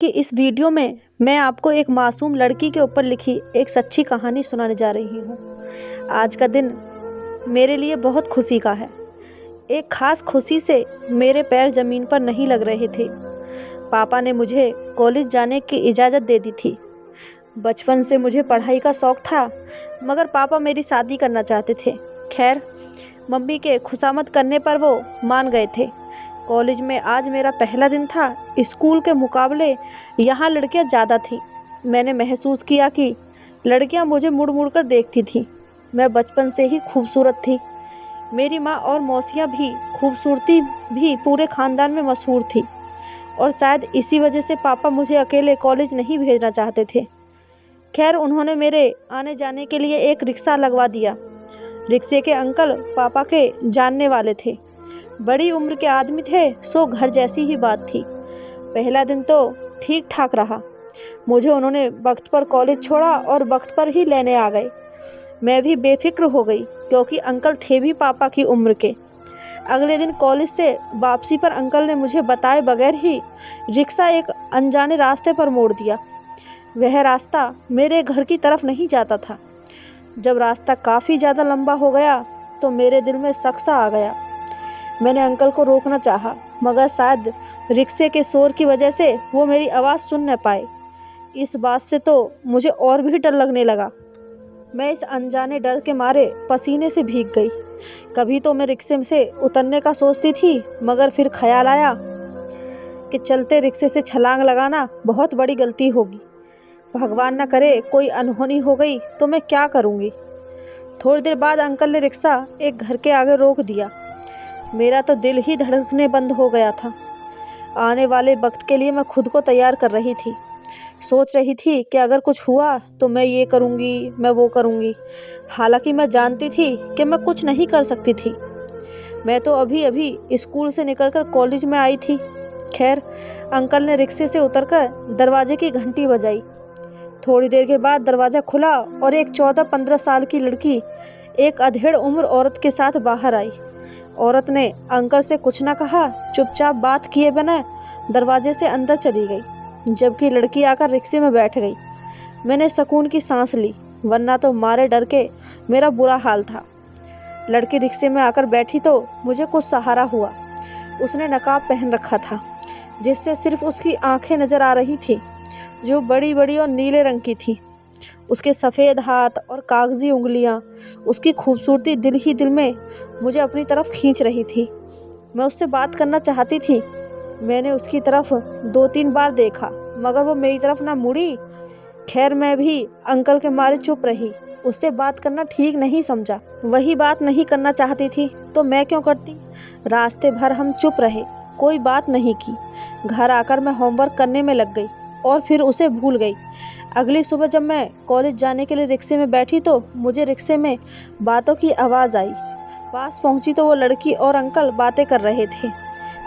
कि इस वीडियो में मैं आपको एक मासूम लड़की के ऊपर लिखी एक सच्ची कहानी सुनाने जा रही हूँ। आज का दिन मेरे लिए बहुत खुशी का है। एक खास खुशी से मेरे पैर ज़मीन पर नहीं लग रहे थे। पापा ने मुझे कॉलेज जाने की इजाज़त दे दी थी। बचपन से मुझे पढ़ाई का शौक़ था, मगर पापा मेरी शादी करना चाहते थे। खैर, मम्मी के खुशामद करने पर वो मान गए थे। कॉलेज में आज मेरा पहला दिन था। स्कूल के मुकाबले यहाँ लड़कियाँ ज़्यादा थीं। मैंने महसूस किया कि लड़कियाँ मुझे मुड़ मुड़ कर देखती थीं। मैं बचपन से ही खूबसूरत थी। मेरी माँ और मौसियाँ भी खूबसूरती भी पूरे ख़ानदान में मशहूर थी, और शायद इसी वजह से पापा मुझे अकेले कॉलेज नहीं भेजना चाहते थे। खैर, उन्होंने मेरे आने जाने के लिए एक रिक्शा लगवा दिया। रिक्शे के अंकल पापा के जानने वाले थे। बड़ी उम्र के आदमी थे, सो घर जैसी ही बात थी। पहला दिन तो ठीक ठाक रहा। मुझे उन्होंने वक्त पर कॉलेज छोड़ा और वक्त पर ही लेने आ गए। मैं भी बेफिक्र हो गई, क्योंकि अंकल थे भी पापा की उम्र के। अगले दिन कॉलेज से वापसी पर अंकल ने मुझे बताए बगैर ही रिक्शा एक अनजाने रास्ते पर मोड़ दिया। वह रास्ता मेरे घर की तरफ नहीं जाता था। जब रास्ता काफ़ी ज़्यादा लंबा हो गया तो मेरे दिल में शक सा आ गया। मैंने अंकल को रोकना चाहा, मगर शायद रिक्शे के शोर की वजह से वो मेरी आवाज़ सुन न पाए। इस बात से तो मुझे और भी डर लगने लगा। मैं इस अनजाने डर के मारे पसीने से भीग गई। कभी तो मैं रिक्शे से उतरने का सोचती थी, मगर फिर ख्याल आया कि चलते रिक्शे से छलांग लगाना बहुत बड़ी गलती होगी। भगवान न करे कोई अनहोनी हो गई तो मैं क्या करूँगी। थोड़ी देर बाद अंकल ने रिक्शा एक घर के आगे रोक दिया। मेरा तो दिल ही धड़कने बंद हो गया था। आने वाले वक्त के लिए मैं खुद को तैयार कर रही थी। सोच रही थी कि अगर कुछ हुआ तो मैं ये करूँगी, मैं वो करूँगी। हालांकि मैं जानती थी कि मैं कुछ नहीं कर सकती थी। मैं तो अभी अभी स्कूल से निकलकर कॉलेज में आई थी। खैर, अंकल ने रिक्शे से उतरकर दरवाजे की घंटी बजाई। थोड़ी देर के बाद दरवाज़ा खुला और एक 14-15 साल की लड़की एक अधेड़ उम्र औरत के साथ बाहर आई। औरत ने अंकल से कुछ न कहा, चुपचाप बात किए बिना दरवाजे से अंदर चली गई, जबकि लड़की आकर रिक्शे में बैठ गई। मैंने सुकून की सांस ली, वरना तो मारे डर के मेरा बुरा हाल था। लड़की रिक्शे में आकर बैठी तो मुझे कुछ सहारा हुआ। उसने नकाब पहन रखा था, जिससे सिर्फ उसकी आंखें नज़र आ रही थी, जो बड़ी बड़ी और नीले रंग की थी। उसके सफ़ेद हाथ और कागजी उंगलियां, उसकी खूबसूरती दिल ही दिल में मुझे अपनी तरफ खींच रही थी। मैं उससे बात करना चाहती थी। मैंने उसकी तरफ 2-3 बार देखा, मगर वो मेरी तरफ ना मुड़ी। खैर, मैं भी अंकल के मारे चुप रही। उससे बात करना ठीक नहीं समझा। वही बात नहीं करना चाहती थी तो मैं क्यों करती। रास्ते भर हम चुप रहे, कोई बात नहीं की। घर आकर मैं होमवर्क करने में लग गई और फिर उसे भूल गई। अगली सुबह जब मैं कॉलेज जाने के लिए रिक्शे में बैठी तो मुझे रिक्शे में बातों की आवाज़ आई। पास पहुंची तो वो लड़की और अंकल बातें कर रहे थे।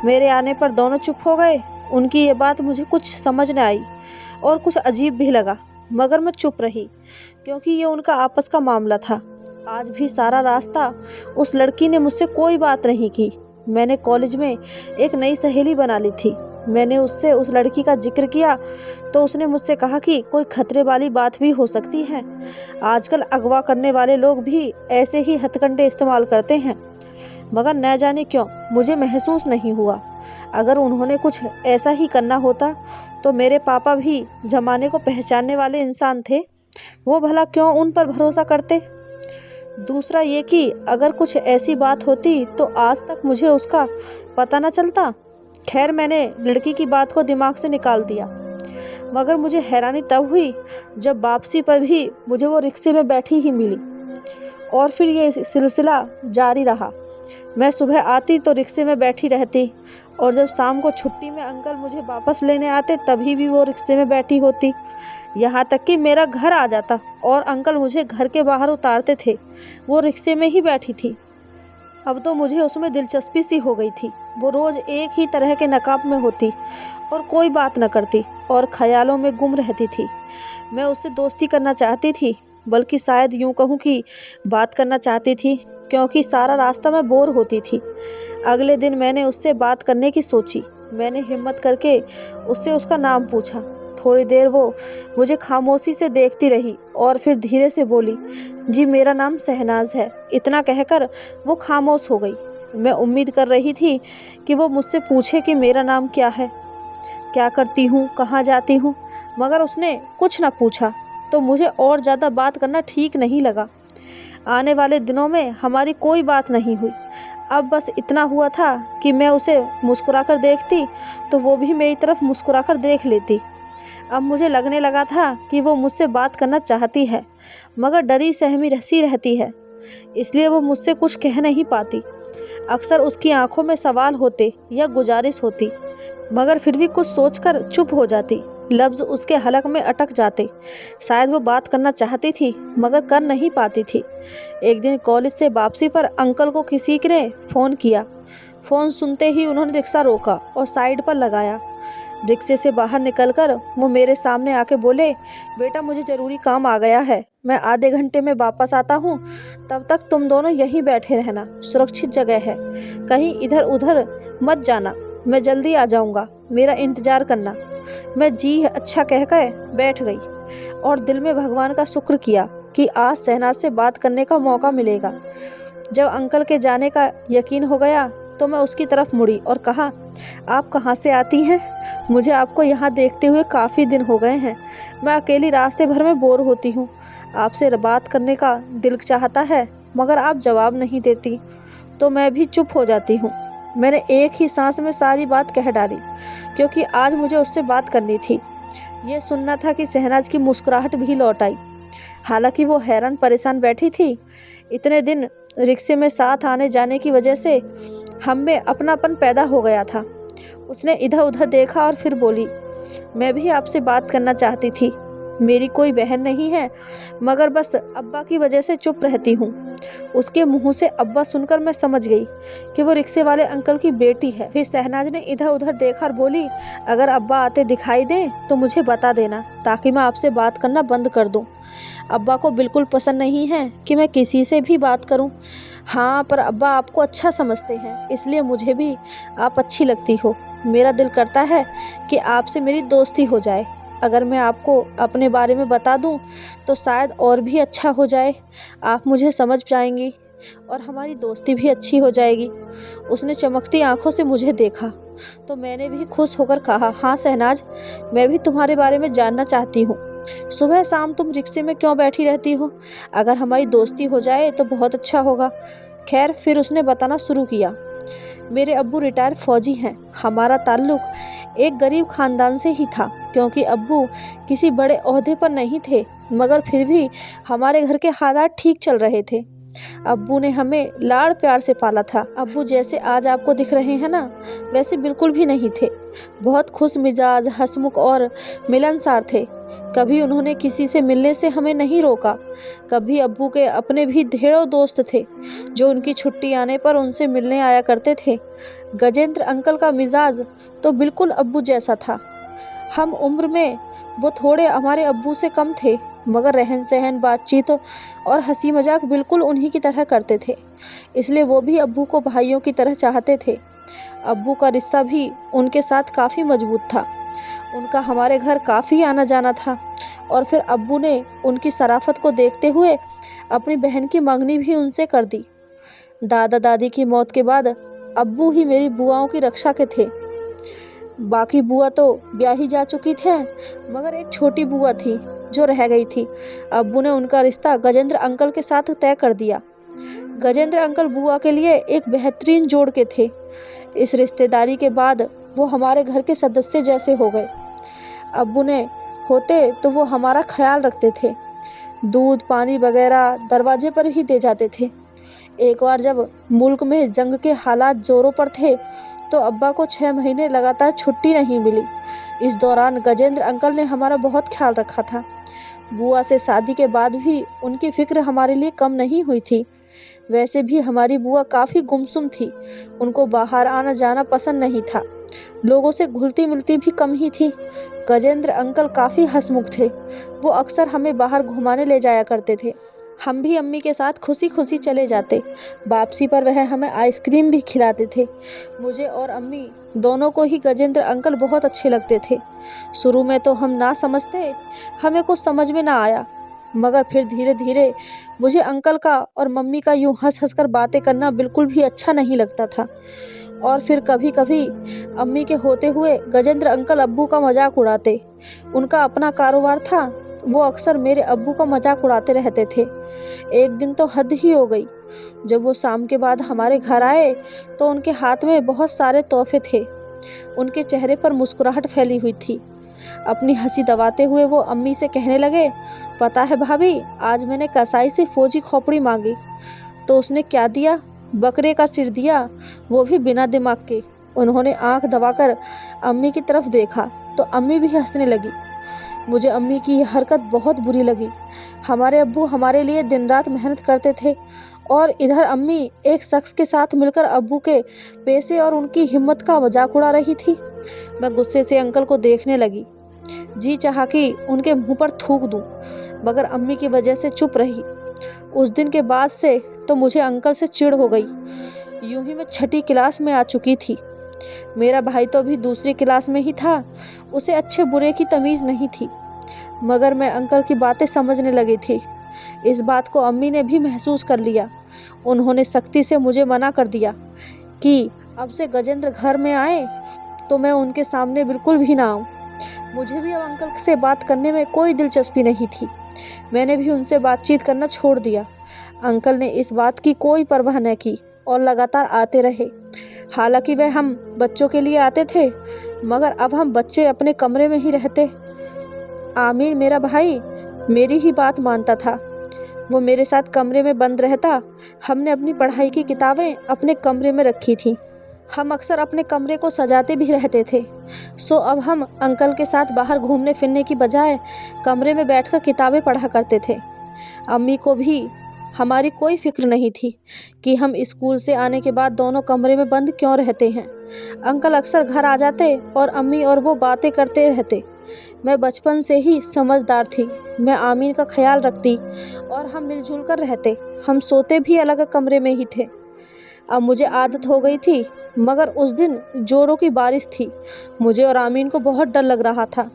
मेरे आने पर दोनों चुप हो गए। उनकी ये बात मुझे कुछ समझ न आई और कुछ अजीब भी लगा, मगर मैं चुप रही, क्योंकि ये उनका आपस का मामला था। आज भी सारा रास्ता उस लड़की ने मुझसे कोई बात नहीं की। मैंने कॉलेज में एक नई सहेली बना ली थी। मैंने उससे उस लड़की का जिक्र किया तो उसने मुझसे कहा कि कोई खतरे वाली बात भी हो सकती है। आजकल अगवा करने वाले लोग भी ऐसे ही हथकंडे इस्तेमाल करते हैं, मगर न जाने क्यों मुझे महसूस नहीं हुआ। अगर उन्होंने कुछ ऐसा ही करना होता तो मेरे पापा भी ज़माने को पहचानने वाले इंसान थे। वो भला क्यों उन पर भरोसा करते। दूसरा ये कि अगर कुछ ऐसी बात होती तो आज तक मुझे उसका पता न चलता। खैर, मैंने लड़की की बात को दिमाग से निकाल दिया, मगर मुझे हैरानी तब हुई जब वापसी पर भी मुझे वो रिक्शे में बैठी ही मिली। और फिर ये सिलसिला जारी रहा। मैं सुबह आती तो रिक्शे में बैठी रहती, और जब शाम को छुट्टी में अंकल मुझे वापस लेने आते तभी भी वो रिक्शे में बैठी होती। यहाँ तक कि मेरा घर आ जाता और अंकल मुझे घर के बाहर उतारते थे, वो रिक्शे में ही बैठी थी। अब तो मुझे उसमें दिलचस्पी सी हो गई थी। वो रोज़ एक ही तरह के नकाब में होती और कोई बात न करती और ख्यालों में गुम रहती थी। मैं उससे दोस्ती करना चाहती थी, बल्कि शायद यूँ कहूँ कि बात करना चाहती थी, क्योंकि सारा रास्ता मैं बोर होती थी। अगले दिन मैंने उससे बात करने की सोची, मैंने हिम्मत करके उससे उसका नाम पूछा। थोड़ी देर वो मुझे खामोशी से देखती रही और फिर धीरे से बोली, जी मेरा नाम शहनाज है। इतना कहकर वो खामोश हो गई। मैं उम्मीद कर रही थी कि वो मुझसे पूछे कि मेरा नाम क्या है, क्या करती हूँ, कहाँ जाती हूँ, मगर उसने कुछ ना पूछा। तो मुझे और ज़्यादा बात करना ठीक नहीं लगा। आने वाले दिनों में हमारी कोई बात नहीं हुई। अब बस इतना हुआ था कि मैं उसे मुस्कुराकर देखती तो वो भी मेरी तरफ मुस्कुराकर देख लेती। अब मुझे लगने लगा था कि वो मुझसे बात करना चाहती है, मगर डरी सहमी रहती रहती है, इसलिए वो मुझसे कुछ कह नहीं पाती। अक्सर उसकी आंखों में सवाल होते या गुजारिश होती, मगर फिर भी कुछ सोचकर चुप हो जाती। लफ्ज़ उसके हलक में अटक जाते। शायद वो बात करना चाहती थी मगर कर नहीं पाती थी। एक दिन कॉलेज से वापसी पर अंकल को किसी ने फ़ोन किया। फ़ोन सुनते ही उन्होंने रिक्शा रोका और साइड पर लगाया। रिक्शे से बाहर निकलकर वो मेरे सामने आके बोले, बेटा मुझे ज़रूरी काम आ गया है, मैं आधे घंटे में वापस आता हूँ, तब तक तुम दोनों यहीं बैठे रहना, सुरक्षित जगह है, कहीं इधर उधर मत जाना, मैं जल्दी आ जाऊँगा, मेरा इंतज़ार करना। मैं जी अच्छा कहकर बैठ गई और दिल में भगवान का शुक्र किया कि आज शहनाज से बात करने का मौका मिलेगा। जब अंकल के जाने का यकीन हो गया तो मैं उसकी तरफ मुड़ी और कहा, आप कहाँ से आती हैं? मुझे आपको यहाँ देखते हुए काफ़ी दिन हो गए हैं। मैं अकेली रास्ते भर में बोर होती हूँ। आपसे बात करने का दिल चाहता है मगर आप जवाब नहीं देती तो मैं भी चुप हो जाती हूँ। मैंने एक ही सांस में सारी बात कह डाली क्योंकि आज मुझे उससे बात करनी थी। ये सुनना था कि शहनाज की मुस्कुराहट भी लौट आई। हालांकि वो हैरान परेशान बैठी थी। इतने दिन रिक्शे में साथ आने जाने की वजह से हम में अपनापन पैदा हो गया था। उसने इधर उधर देखा और फिर बोली, मैं भी आपसे बात करना चाहती थी। मेरी कोई बहन नहीं है मगर बस अब्बा की वजह से चुप रहती हूँ। उसके मुंह से अब्बा सुनकर मैं समझ गई कि वो रिक्शे वाले अंकल की बेटी है। फिर शहनाज ने इधर उधर देखा और बोली, अगर अब्बा आते दिखाई दें तो मुझे बता देना ताकि मैं आपसे बात करना बंद कर दूं। अब्बा को बिल्कुल पसंद नहीं है कि मैं किसी से भी बात करूं। हाँ, पर अब्बा आपको अच्छा समझते हैं, इसलिए मुझे भी आप अच्छी लगती हो। मेरा दिल करता है कि आपसे मेरी दोस्ती हो जाए। अगर मैं आपको अपने बारे में बता दूं तो शायद और भी अच्छा हो जाए। आप मुझे समझ जाएंगी और हमारी दोस्ती भी अच्छी हो जाएगी। उसने चमकती आंखों से मुझे देखा तो मैंने भी खुश होकर कहा, हाँ शहनाज, मैं भी तुम्हारे बारे में जानना चाहती हूँ। सुबह शाम तुम रिक्शे में क्यों बैठी रहती हो? अगर हमारी दोस्ती हो जाए तो बहुत अच्छा होगा। खैर, फिर उसने बताना शुरू किया, मेरे अब्बू रिटायर फौजी हैं। हमारा ताल्लुक़ एक गरीब ख़ानदान से ही था क्योंकि अब्बू किसी बड़े ओहदे पर नहीं थे, मगर फिर भी हमारे घर के हालात ठीक चल रहे थे। अब्बू ने हमें लाड़ प्यार से पाला था। अब्बू जैसे आज आपको दिख रहे हैं ना, वैसे बिल्कुल भी नहीं थे। बहुत खुश मिजाज, हंसमुख और मिलनसार थे। कभी उन्होंने किसी से मिलने से हमें नहीं रोका। कभी अब्बू के अपने भी ढेरों दोस्त थे जो उनकी छुट्टी आने पर उनसे मिलने आया करते थे। गजेंद्र अंकल का मिजाज तो बिल्कुल अब्बू जैसा था। हम उम्र में वो थोड़े हमारे अब्बू से कम थे, मगर रहन सहन, बातचीत और हंसी मजाक बिल्कुल उन्हीं की तरह करते थे। इसलिए वो भी अब्बू को भाइयों की तरह चाहते थे। अब्बू का रिश्ता भी उनके साथ काफ़ी मजबूत था। उनका हमारे घर काफ़ी आना जाना था और फिर अब्बू ने उनकी शराफत को देखते हुए अपनी बहन की मंगनी भी उनसे कर दी। दादा दादी की मौत के बाद अब्बू ही मेरी बुआओं की रक्षा के थे। बाकी बुआ तो ब्याही जा चुकी थे, मगर एक छोटी बुआ थी जो रह गई थी। अब्बू ने उनका रिश्ता गजेंद्र अंकल के साथ तय कर दिया। गजेंद्र अंकल बुआ के लिए एक बेहतरीन जोड़ के थे। इस रिश्तेदारी के बाद वो हमारे घर के सदस्य जैसे हो गए। अब्बू ने होते तो वो हमारा ख्याल रखते थे। दूध पानी वगैरह दरवाजे पर ही दे जाते थे। एक बार जब मुल्क में जंग के हालात जोरों पर थे तो अब्बा को 6 महीने लगातार छुट्टी नहीं मिली। इस दौरान गजेंद्र अंकल ने हमारा बहुत ख्याल रखा था। बुआ से शादी के बाद भी उनकी फिक्र हमारे लिए कम नहीं हुई थी। वैसे भी हमारी बुआ काफ़ी गुमसुम थी। उनको बाहर आना जाना पसंद नहीं था। लोगों से घुलती मिलती भी कम ही थी। गजेंद्र अंकल काफ़ी हंसमुख थे। वो अक्सर हमें बाहर घुमाने ले जाया करते थे। हम भी अम्मी के साथ खुशी खुशी चले जाते। वापसी पर वह हमें आइसक्रीम भी खिलाते थे। मुझे और अम्मी दोनों को ही गजेंद्र अंकल बहुत अच्छे लगते थे। शुरू में तो हम ना समझते, हमें कुछ समझ में ना आया, मगर फिर धीरे धीरे मुझे अंकल का और मम्मी का यूं हंस हंस कर बातें करना बिल्कुल भी अच्छा नहीं लगता था। और फिर कभी कभी अम्मी के होते हुए गजेंद्र अंकल अब्बू का मजाक उड़ाते। उनका अपना कारोबार था, वो अक्सर मेरे अब्बू का मजाक उड़ाते रहते थे। एक दिन तो हद ही हो गई। जब वो शाम के बाद हमारे घर आए तो उनके हाथ में बहुत सारे तोहफे थे। उनके चेहरे पर मुस्कुराहट फैली हुई थी। अपनी हंसी दबाते हुए वो अम्मी से कहने लगे, पता है भाभी, आज मैंने कसाई से फौजी खोपड़ी मांगी तो उसने क्या दिया? बकरे का सिर दिया, वो भी बिना दिमाग के। उन्होंने आंख दबाकर अम्मी की तरफ देखा तो अम्मी भी हंसने लगी। मुझे अम्मी की यह हरकत बहुत बुरी लगी। हमारे अब्बू हमारे लिए दिन रात मेहनत करते थे और इधर अम्मी एक शख्स के साथ मिलकर अब्बू के पैसे और उनकी हिम्मत का मजाक उड़ा रही थी। मैं गुस्से से अंकल को देखने लगी। जी चाहा कि उनके मुंह पर थूक दूं, मगर अम्मी की वजह से चुप रही। उस दिन के बाद से तो मुझे अंकल से चिढ़ हो गई। यूं ही मैं छठी क्लास में आ चुकी थी। मेरा भाई तो अभी दूसरी क्लास में ही था, उसे अच्छे बुरे की तमीज़ नहीं थी, मगर मैं अंकल की बातें समझने लगी थी। इस बात को अम्मी ने भी महसूस कर लिया। उन्होंने सख्ती से मुझे मना कर दिया कि अब से गजेंद्र घर में आए तो मैं उनके सामने बिल्कुल भी ना आऊँ। मुझे भी अब अंकल से बात करने में कोई दिलचस्पी नहीं थी। मैंने भी उनसे बातचीत करना छोड़ दिया। अंकल ने इस बात की कोई परवाह न की और लगातार आते रहे। हालांकि वह हम बच्चों के लिए आते थे, मगर अब हम बच्चे अपने कमरे में ही रहते। आमिर मेरा भाई मेरी ही बात मानता था। वो मेरे साथ कमरे में बंद रहता। हमने अपनी पढ़ाई की किताबें अपने कमरे में रखी थी। हम अक्सर अपने कमरे को सजाते भी रहते थे। सो अब हम अंकल के साथ बाहर घूमने फिरने की बजाय कमरे में बैठकर किताबें पढ़ा करते थे। अम्मी को भी हमारी कोई फिक्र नहीं थी कि हम स्कूल से आने के बाद दोनों कमरे में बंद क्यों रहते हैं। अंकल अक्सर घर आ जाते और अम्मी और वो बातें करते रहते। मैं बचपन से ही समझदार थी। मैं आमीन का ख्याल रखती और हम मिलजुल कर रहते। हम सोते भी अलग कमरे में ही थे। अब मुझे आदत हो गई थी, मगर उस दिन जोरों की बारिश थी। मुझे और आमीन को बहुत डर लग रहा था।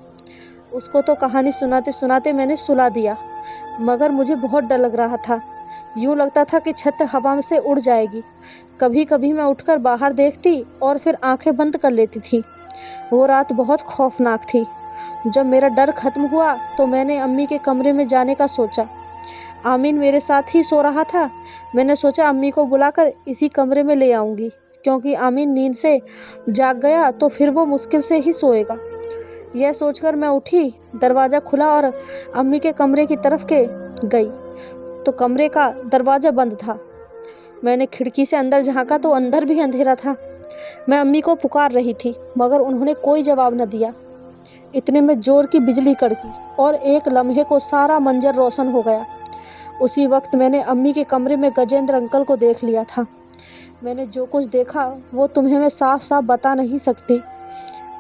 उसको तो कहानी सुनाते सुनाते मैंने सुला दिया, मगर मुझे बहुत डर लग रहा था। यूँ लगता था कि छत हवा से उड़ जाएगी। कभी कभी मैं उठकर बाहर देखती और फिर आंखें बंद कर लेती थी। वो रात बहुत खौफनाक थी। जब मेरा डर खत्म हुआ तो मैंने अम्मी के कमरे में जाने का सोचा। आमीन मेरे साथ ही सो रहा था। मैंने सोचा अम्मी को बुलाकर इसी कमरे में ले आऊँगी, क्योंकि आमीन नींद से जाग गया तो फिर वो मुश्किल से ही सोएगा। यह सोचकर मैं उठी, दरवाज़ा खुला और अम्मी के कमरे की तरफ के गई तो कमरे का दरवाज़ा बंद था। मैंने खिड़की से अंदर झांका तो अंदर भी अंधेरा था। मैं अम्मी को पुकार रही थी, मगर उन्होंने कोई जवाब न दिया। इतने में जोर की बिजली कड़की और एक लम्हे को सारा मंजर रोशन हो गया। उसी वक्त मैंने अम्मी के कमरे में गजेंद्र अंकल को देख लिया था। मैंने जो कुछ देखा वो तुम्हें मैं साफ साफ बता नहीं सकती।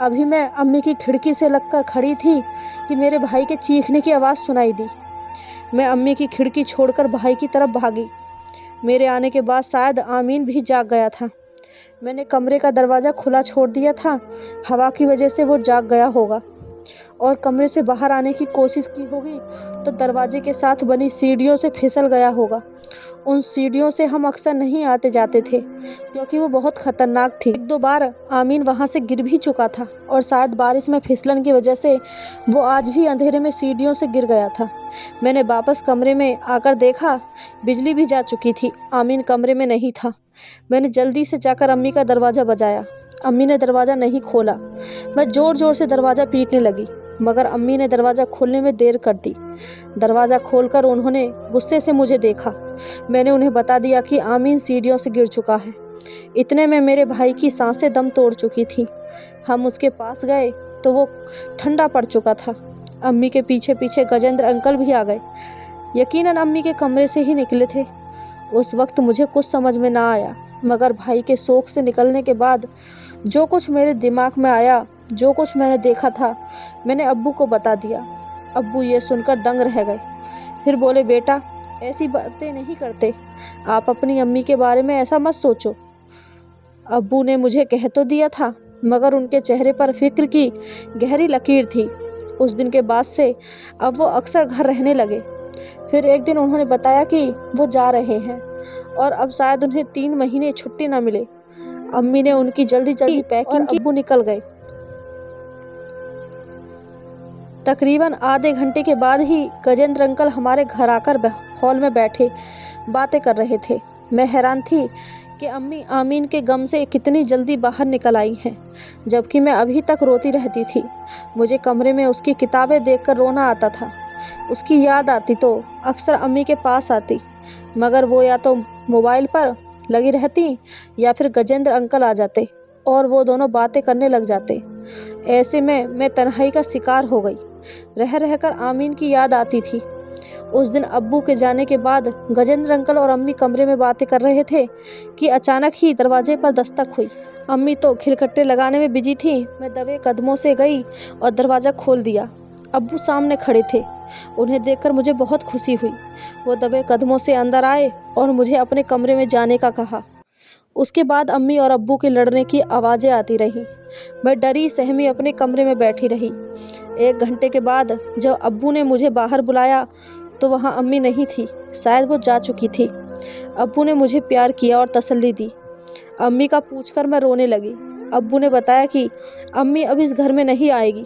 अभी मैं अम्मी की खिड़की से लगकर खड़ी थी कि मेरे भाई के चीखने की आवाज़ सुनाई दी। मैं अम्मी की खिड़की छोड़कर भाई की तरफ भागी। मेरे आने के बाद शायद आमीन भी जाग गया था। मैंने कमरे का दरवाज़ा खुला छोड़ दिया था। हवा की वजह से वो जाग गया होगा और कमरे से बाहर आने की कोशिश की होगी तो दरवाजे के साथ बनी सीढ़ियों से फिसल गया होगा। उन सीढ़ियों से हम अक्सर नहीं आते जाते थे, क्योंकि वो बहुत खतरनाक थी। एक दो बार आमीन वहाँ से गिर भी चुका था और शायद बारिश में फिसलन की वजह से वो आज भी अंधेरे में सीढ़ियों से गिर गया था। मैंने वापस कमरे में आकर देखा, बिजली भी जा चुकी थी। आमीन कमरे में नहीं था। मैंने जल्दी से जाकर अम्मी का दरवाज़ा बजाया। अम्मी ने दरवाज़ा नहीं खोला। मैं ज़ोर ज़ोर से दरवाज़ा पीटने लगी, मगर अम्मी ने दरवाज़ा खोलने में देर कर दी। दरवाज़ा खोलकर उन्होंने गुस्से से मुझे देखा। मैंने उन्हें बता दिया कि आमीन सीढ़ियों से गिर चुका है। इतने में मेरे भाई की सांसें दम तोड़ चुकी थी। हम उसके पास गए तो वो ठंडा पड़ चुका था। अम्मी के पीछे पीछे गजेंद्र अंकल भी आ गए। यकीनन अम्मी के कमरे से ही निकले थे। उस वक्त मुझे कुछ समझ में ना आया, मगर भाई के शोक से निकलने के बाद जो कुछ मेरे दिमाग में आया, जो कुछ मैंने देखा था, मैंने अब्बू को बता दिया। अब्बू ये सुनकर दंग रह गए। फिर बोले, बेटा ऐसी बातें नहीं करते। आप अपनी अम्मी के बारे में ऐसा मत सोचो। अब्बू ने मुझे कह तो दिया था, मगर उनके चेहरे पर फिक्र की गहरी लकीर थी। उस दिन के बाद से अब वो अक्सर घर रहने लगे। फिर एक दिन उन्होंने बताया कि वो जा रहे हैं और अब शायद उन्हें 3 महीने छुट्टी न मिले। अम्मी ने उनकी जल्दी जल्दी पैकिंग की, अब्बू निकल गए। तकरीबन आधे घंटे के बाद ही गजेंद्र अंकल हमारे घर आकर हॉल में बैठे बातें कर रहे थे। मैं हैरान थी कि अम्मी आमीन के गम से कितनी जल्दी बाहर निकल आई हैं, जबकि मैं अभी तक रोती रहती थी। मुझे कमरे में उसकी किताबें देखकर रोना आता था। उसकी याद आती तो अक्सर अम्मी के पास आती, मगर वो या तो मोबाइल पर लगी रहती या फिर गजेंद्र अंकल आ जाते और वो दोनों बातें करने लग जाते। ऐसे में मैं तन्हाई का शिकार हो गई। रह रहकर आमीन की याद आती थी। उस दिन अब्बू के जाने के बाद गजेंद्र अंकल और अम्मी कमरे में बातें कर रहे थे कि अचानक ही दरवाजे पर दस्तक हुई। अम्मी तो खिलखट्टे लगाने में बिजी थी। मैं दबे कदमों से गई और दरवाज़ा खोल दिया। अब्बू सामने खड़े थे। उन्हें देखकर मुझे बहुत खुशी हुई। वो दबे कदमों से अंदर आए और मुझे अपने कमरे में जाने का कहा। उसके बाद अम्मी और अब्बू के लड़ने की आवाज़ें आती रहीं। मैं डरी सहमी अपने कमरे में बैठी रही। 1 घंटे के बाद जब अब्बू ने मुझे बाहर बुलाया तो वहाँ अम्मी नहीं थी, शायद वो जा चुकी थी। अब्बू ने मुझे प्यार किया और तसल्ली दी। अम्मी का पूछकर मैं रोने लगी। अब्बू ने बताया कि अम्मी अब इस घर में नहीं आएगी।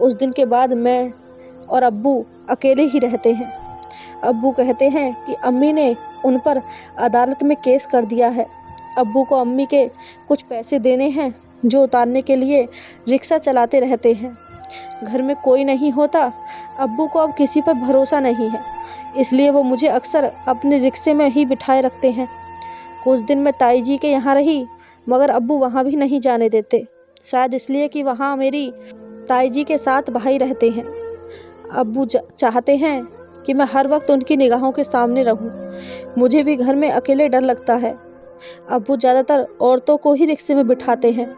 उस दिन के बाद मैं और अब्बू अकेले ही रहते हैं। अब्बू कहते हैं कि अम्मी ने उन पर अदालत में केस कर दिया है। अब्बू को अम्मी के कुछ पैसे देने हैं जो उतारने के लिए रिक्शा चलाते रहते हैं। घर में कोई नहीं होता। अब्बू को अब किसी पर भरोसा नहीं है, इसलिए वो मुझे अक्सर अपने रिक्शे में ही बिठाए रखते हैं। कुछ दिन मैं ताई जी के यहाँ रही, मगर अब्बू वहाँ भी नहीं जाने देते, शायद इसलिए कि वहाँ मेरी ताई जी के साथ भाई रहते हैं। अब्बू चाहते हैं कि मैं हर वक्त उनकी निगाहों के सामने रहूं। मुझे भी घर में अकेले डर लगता है। अब्बू ज़्यादातर औरतों को ही रिक्शे में बिठाते हैं।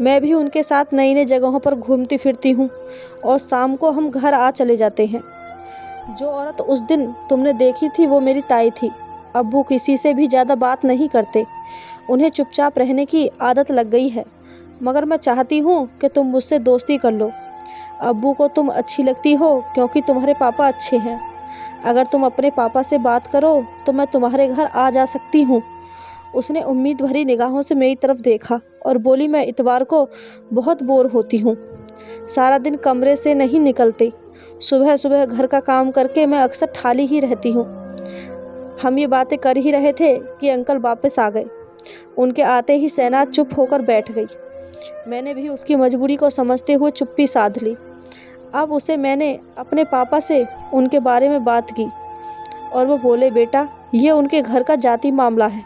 मैं भी उनके साथ नई नई जगहों पर घूमती फिरती हूँ और शाम को हम घर आ चले जाते हैं। जो औरत उस दिन तुमने देखी थी वो मेरी ताई थी। अब्बू किसी से भी ज़्यादा बात नहीं करते। उन्हें चुपचाप रहने की आदत लग गई है, मगर मैं चाहती हूँ कि तुम मुझसे दोस्ती कर लो। अब्बू को तुम अच्छी लगती हो क्योंकि तुम्हारे पापा अच्छे हैं। अगर तुम अपने पापा से बात करो तो मैं तुम्हारे घर आ जा सकती हूँ। उसने उम्मीद भरी निगाहों से मेरी तरफ देखा और बोली, मैं इतवार को बहुत बोर होती हूँ, सारा दिन कमरे से नहीं निकलती। सुबह सुबह घर का काम करके मैं अक्सर ठाली ही रहती हूँ। हम ये बातें कर ही रहे थे कि अंकल वापस आ गए। उनके आते ही शहनाज चुप होकर बैठ गई। मैंने भी उसकी मजबूरी को समझते हुए चुप्पी साध ली। अब उसे मैंने अपने पापा से उनके बारे में बात की और वो बोले, बेटा ये उनके घर का जाती मामला है,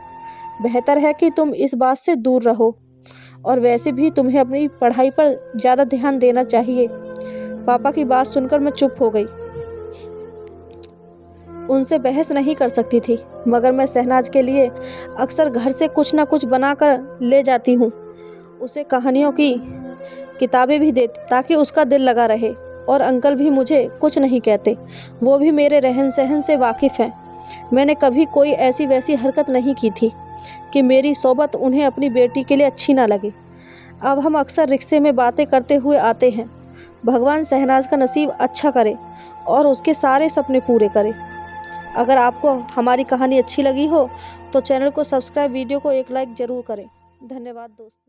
बेहतर है कि तुम इस बात से दूर रहो, और वैसे भी तुम्हें अपनी पढ़ाई पर ज़्यादा ध्यान देना चाहिए। पापा की बात सुनकर मैं चुप हो गई। उनसे बहस नहीं कर सकती थी, मगर मैं शहनाज के लिए अक्सर घर से कुछ ना कुछ बनाकर ले जाती हूँ। उसे कहानियों की किताबें भी देती ताकि उसका दिल लगा रहे। और अंकल भी मुझे कुछ नहीं कहते, वो भी मेरे रहन सहन से वाकिफ़ हैं। मैंने कभी कोई ऐसी वैसी हरकत नहीं की थी कि मेरी सोबत उन्हें अपनी बेटी के लिए अच्छी ना लगे। अब हम अक्सर रिक्शे में बातें करते हुए आते हैं। भगवान शहनाज का नसीब अच्छा करे और उसके सारे सपने पूरे करे। अगर आपको हमारी कहानी अच्छी लगी हो तो चैनल को सब्सक्राइब, वीडियो को एक लाइक ज़रूर करें। धन्यवाद दोस्तों।